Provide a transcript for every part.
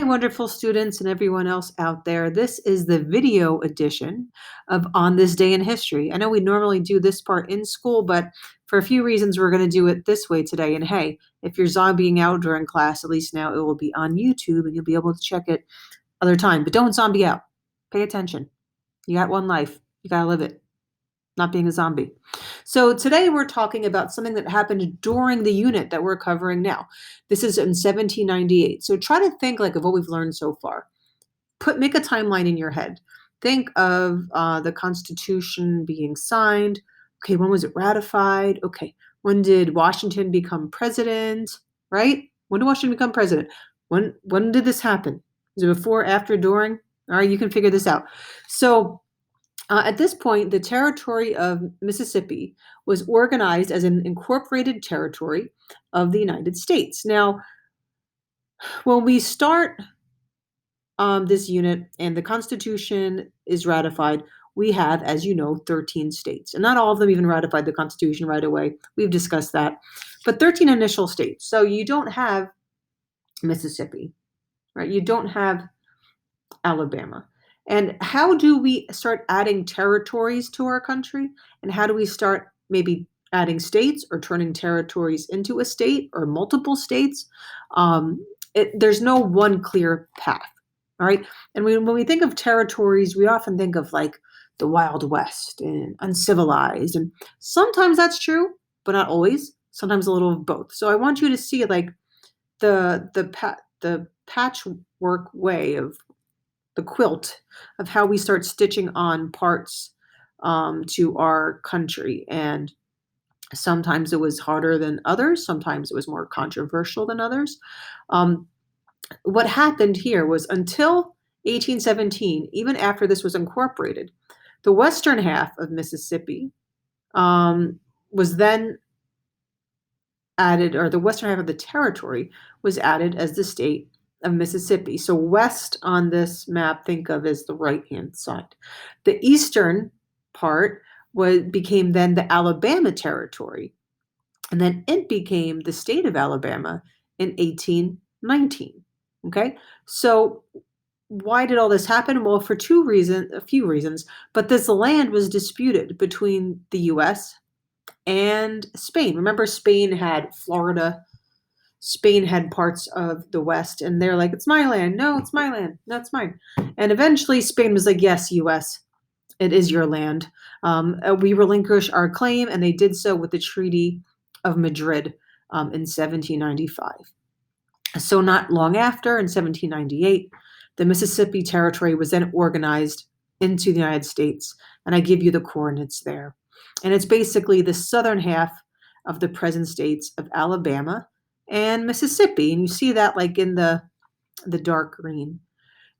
Hi, wonderful students and everyone else out there. This is the video edition of On This Day in History. I know we normally do this part in school, but for a few reasons, we're going to do it this way today. And hey, if you're zombieing out during class, at least now it will be on YouTube and you'll be able to check it other time. But don't zombie out. Pay attention. You got one life. You got to live it, not being a zombie. So today we're talking about something that happened during the unit that we're covering now. This is in 1798. So try to think like of what we've learned so far. Make a timeline in your head. Think of the Constitution being signed. Okay, when was it ratified? Okay, when did Washington become president? Right? When did Washington become president? When did this happen? Is it before, after, during? All right, you can figure this out. So at this point, the territory of Mississippi was organized as an incorporated territory of the United States. Now, when we start this unit and the Constitution is ratified, we have, as you know, 13 states. And not all of them even ratified the Constitution right away. We've discussed that. But 13 initial states. So you don't have Mississippi, right? You don't have Alabama. And how do we start adding territories to our country? And how do we start maybe adding states or turning territories into a state or multiple states? There's no one clear path. All right. And when we think of territories, we often think of like the Wild West and uncivilized. And sometimes that's true, but not always. Sometimes a little of both. So I want you to see like the patchwork way of the quilt of how we start stitching on parts to our country. And sometimes it was harder than others. Sometimes it was more controversial than others. What happened here was until 1817, even after this was incorporated, the western half of Mississippi was then added, or the western half of the territory was added as the state of Mississippi. So west on this map, think of as the right-hand side. The eastern part became then the Alabama territory, and then it became the state of Alabama in 1819. Okay, so why did all this happen? Well, for a few reasons, but this land was disputed between the U.S. and Spain. Remember, Spain had Florida. Spain had parts of the West, and they're like, it's my land. No, it's my land. No, it's mine. And eventually Spain was like, yes, US, it is your land. We relinquish our claim, and they did so with the Treaty of Madrid in 1795. So not long after, in 1798, the Mississippi Territory was then organized into the United States, and I give you the coordinates there. And it's basically the southern half of the present states of Alabama and Mississippi. And you see that like in the dark green.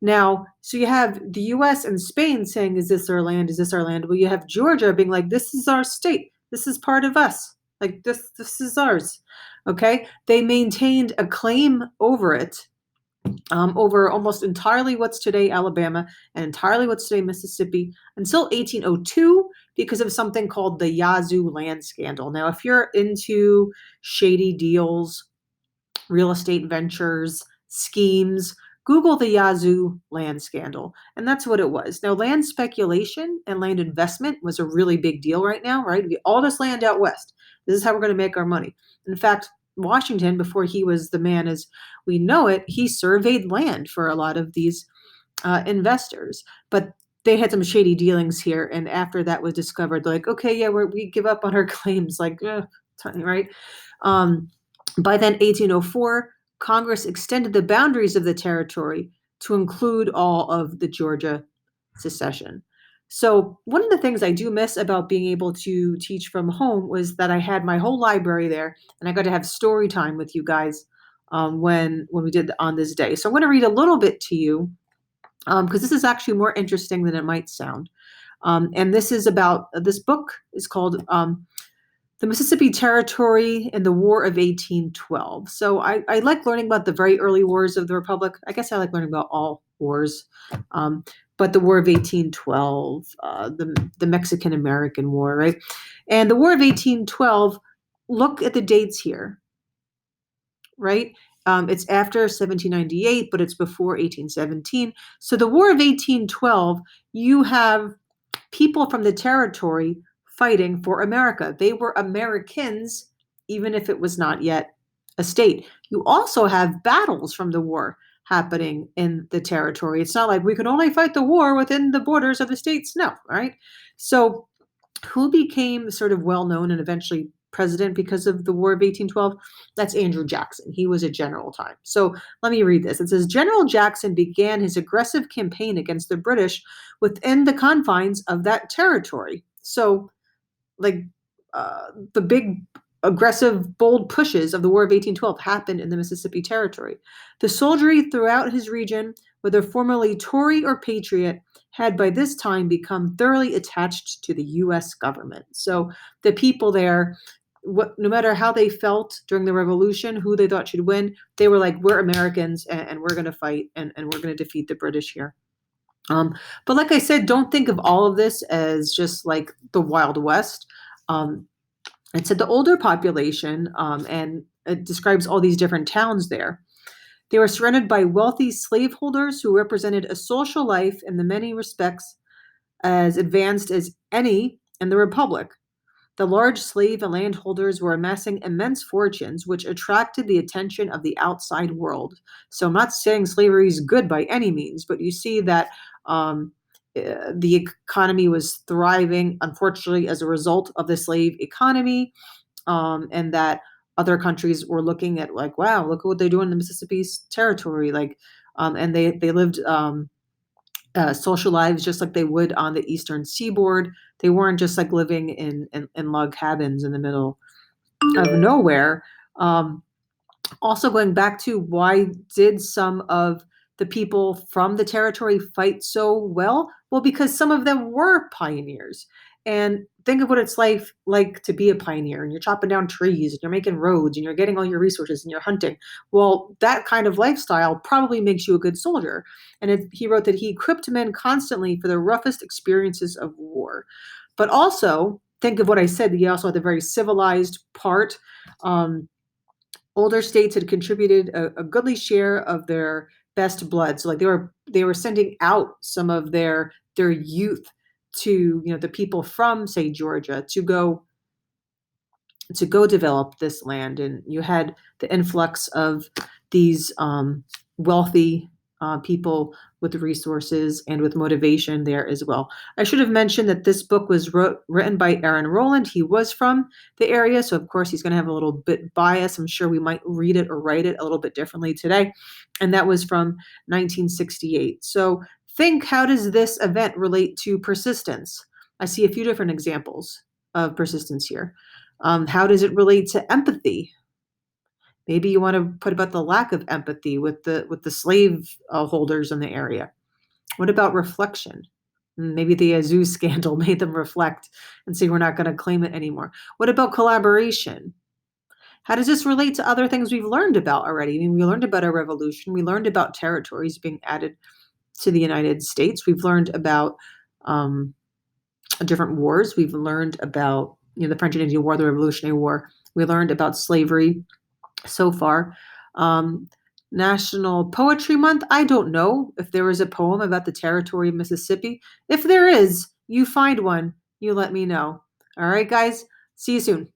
Now, so you have the US and Spain saying, is this our land? Is this our land? Well, you have Georgia being like, this is our state. This is part of us. Like this is ours. Okay. They maintained a claim over it, over almost entirely what's today Alabama and entirely what's today Mississippi until 1802 because of something called the Yazoo land scandal. Now, if you're into shady deals, real estate ventures, schemes, Google the Yazoo land scandal. And that's what it was. Now, land speculation and land investment was a really big deal right now, right? All this land out west. This is how we're going to make our money. In fact, Washington, before he was the man as we know it, he surveyed land for a lot of these investors. But they had some shady dealings here. And after that was discovered, they're like, okay, yeah, we give up on our claims. Like, right? By then, 1804, Congress extended the boundaries of the territory to include all of the Georgia secession. So one of the things I do miss about being able to teach from home was that I had my whole library there, and I got to have story time with you guys when we did On This Day. So I'm going to read a little bit to you because this is actually more interesting than it might sound. And this is about this book is called The Mississippi Territory in the War of 1812. So I like learning about the very early wars of the Republic. I guess I like learning about all wars. But the War of 1812, the Mexican-American War, right? And the War of 1812, look at the dates here, right? It's after 1798, but it's before 1817. So the War of 1812, you have people from the territory fighting for America. They were Americans, even if it was not yet a state. You also have battles from the war happening in the territory. It's not like we can only fight the war within the borders of the states. No, right? So who became sort of well known and eventually president because of the War of 1812? That's Andrew Jackson. He was a general time. So let me read this. It says General Jackson began his aggressive campaign against the British within the confines of that territory. So, like, the big aggressive, bold pushes of the War of 1812 happened in the Mississippi Territory. The soldiery throughout his region, whether formerly Tory or Patriot, had by this time become thoroughly attached to the U.S. government. So the people there, no matter how they felt during the Revolution, who they thought should win, they were like, we're Americans and we're going to fight and we're going to defeat the British here. But like I said, don't think of all of this as just like the Wild West. Um, it said the older population, and it describes all these different towns there. They were surrounded by wealthy slaveholders who represented a social life in the many respects as advanced as any in the Republic. The large slave and landholders were amassing immense fortunes, which attracted the attention of the outside world. So I'm not saying slavery is good by any means, but you see that um, the economy was thriving, unfortunately, as a result of the slave economy, and that other countries were looking at like, wow, look at what they do in the Mississippi's territory, like, and they lived social lives just like they would on the eastern seaboard. They weren't just like living in log cabins in the middle of nowhere. Um, Also, going back to why did some of the people from the territory fight so well? Well, because some of them were pioneers. And think of what it's like to be a pioneer, and you're chopping down trees and you're making roads and you're getting all your resources and you're hunting. Well, that kind of lifestyle probably makes you a good soldier. And he wrote that he equipped men constantly for the roughest experiences of war. But also, think of what I said. He also had the very civilized part. Older states had contributed a goodly share of their best blood. So like they were sending out some of their youth to the people from say Georgia to go develop this land, and you had the influx of these wealthy people with resources and with motivation there as well. I should have mentioned that this book was written by Aaron Rowland. He was from the area, so of course he's going to have a little bit bias. I'm sure we might read it or write it a little bit differently today. And that was from 1968. So think, how does this event relate to persistence? I see a few different examples of persistence here. How does it relate to empathy? Maybe you want to put about the lack of empathy with the slave holders in the area. What about reflection? Maybe the Azoo scandal made them reflect and say we're not going to claim it anymore. What about collaboration? How does this relate to other things we've learned about already? I mean, we learned about our revolution. We learned about territories being added to the United States. We've learned about different wars. We've learned about the French and Indian War, the Revolutionary War. We learned about slavery so far. National Poetry Month. I don't know if there is a poem about the territory of Mississippi. If there is, you find one, you let me know. All right, guys. See you soon.